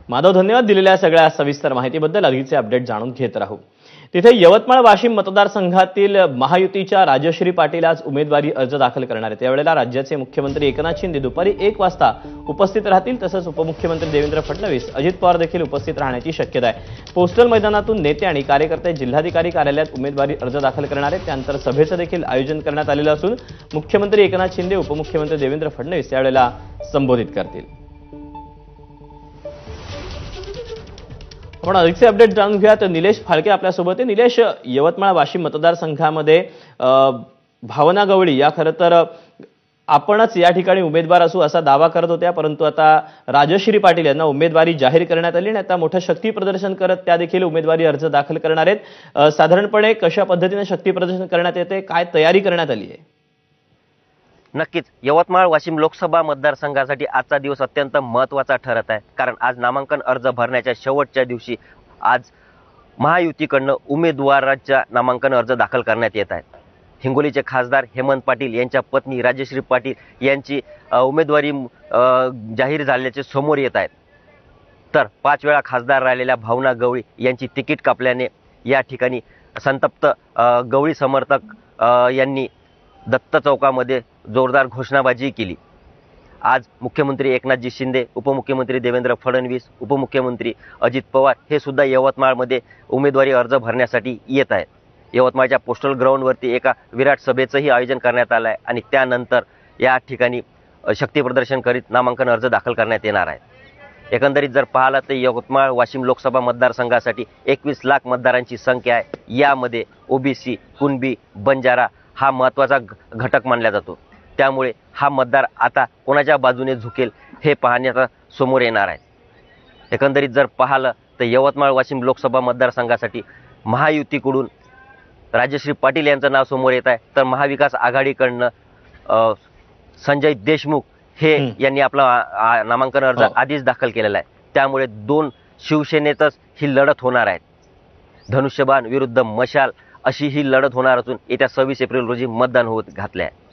माधव, धन्यवाद दिलेल्या सगळ्या सविस्तर माहितीबद्दल. अधिकचे अपडेट जाणून घेत राहू. तिथे यवतमाळ वाशिम मतदारसंघातील महायुतीच्या राजश्री पाटील आज उमेदवारी अर्ज दाखल करणार आहेत. यावेळेला राज्याचे मुख्यमंत्री एकनाथ शिंदे दुपारी 1 वाजता उपस्थित राहतील. तसंच उपमुख्यमंत्री देवेंद्र फडणवीस, अजित पवार देखील उपस्थित राहण्याची शक्यता आहे. पोस्टल मैदानातून नेते आणि कार्यकर्ते जिल्हाधिकारी कार्यालयात उमेदवारी अर्ज दाखल करणार आहेत. त्यानंतर सभेचं देखील आयोजन करण्यात आलेलं असून मुख्यमंत्री एकनाथ शिंदे, उपमुख्यमंत्री देवेंद्र फडणवीस यावेळेला संबोधित करतील. आपण अधिकचे अपडेट जाणून घेऊया. तर निलेश फाळके आपल्यासोबत आहे. निलेश, यवतमाळ वाशिम मतदारसंघामध्ये भावना गवळी या खरं तर आपणच या ठिकाणी उमेदवार असू असा दावा करत होत्या, परंतु आता राजश्री पाटील यांना उमेदवारी जाहीर करण्यात आली आणि आता मोठं शक्ती प्रदर्शन करत त्या देखील उमेदवारी अर्ज दाखल करणार आहेत. साधारणपणे कशा पद्धतीने शक्ती प्रदर्शन करण्यात येते, काय तयारी करण्यात आली आहे? नक्कीच यवतमाळ वाशिम लोकसभा मतदारसंघासाठी आजचा दिवस अत्यंत महत्त्वाचा ठरत आहे. कारण आज नामांकन अर्ज भरण्याच्या शेवटच्या दिवशी आज महायुतीकडनं उमेदवाराच्या नामांकन अर्ज दाखल करण्यात येत आहेत. हिंगोलीचे खासदार हेमंत पाटील यांच्या पत्नी राजश्री पाटील यांची उमेदवारी जाहीर झाल्याचे समोर येत आहेत. तर 5 वेळा खासदार राहिलेल्या भावना गवळी यांची तिकीट कापल्याने या ठिकाणी संतप्त गवळी समर्थक यांनी दत्त चौकामध्ये जोरदार घोषणाबाजी केली. आज मुख्यमंत्री एकनाथजी शिंदे, उपमुख्यमंत्री देवेंद्र फडणवीस, उपमुख्यमंत्री अजित पवार हे सुद्धा यवतमाळमध्ये उमेदवारी अर्ज भरण्यासाठी येत आहेत. यवतमाळच्या पोस्टल ग्राउंडवरती एका विराट सभेचंही आयोजन करण्यात आलं आहे आणि त्यानंतर या ठिकाणी शक्ती प्रदर्शन करीत नामांकन अर्ज दाखल करण्यात येणार आहे. एकंदरीत जर पाहिलं तर यवतमाळ वाशिम लोकसभा मतदारसंघासाठी 21 लाख मतदारांची संख्या आहे. यामध्ये ओबीसी, कुणबी, बंजारा हा महत्त्वाचा घटक मानला जातो. त्यामुळे हा मतदार आता कोणाच्या बाजूने झुकेल हे पाहण्याचा समोर येणार आहे. एकंदरीत जर पाहिलं तर यवतमाळ वाशिम लोकसभा मतदारसंघासाठी महायुतीकडून राजश्री पाटील यांचं नाव समोर येत आहे, तर महाविकास आघाडीकडनं संजय देशमुख हे यांनी आपला नामांकन अर्ज आधीच दाखल केलेला आहे. त्यामुळे 2 शिवसेनेतच ही लढत होणार आहे. धनुष्यबाण विरुद्ध मशाल अशी ही लढत होणार असून येत्या 26 एप्रिल रोजी मतदान होत घातले आहे.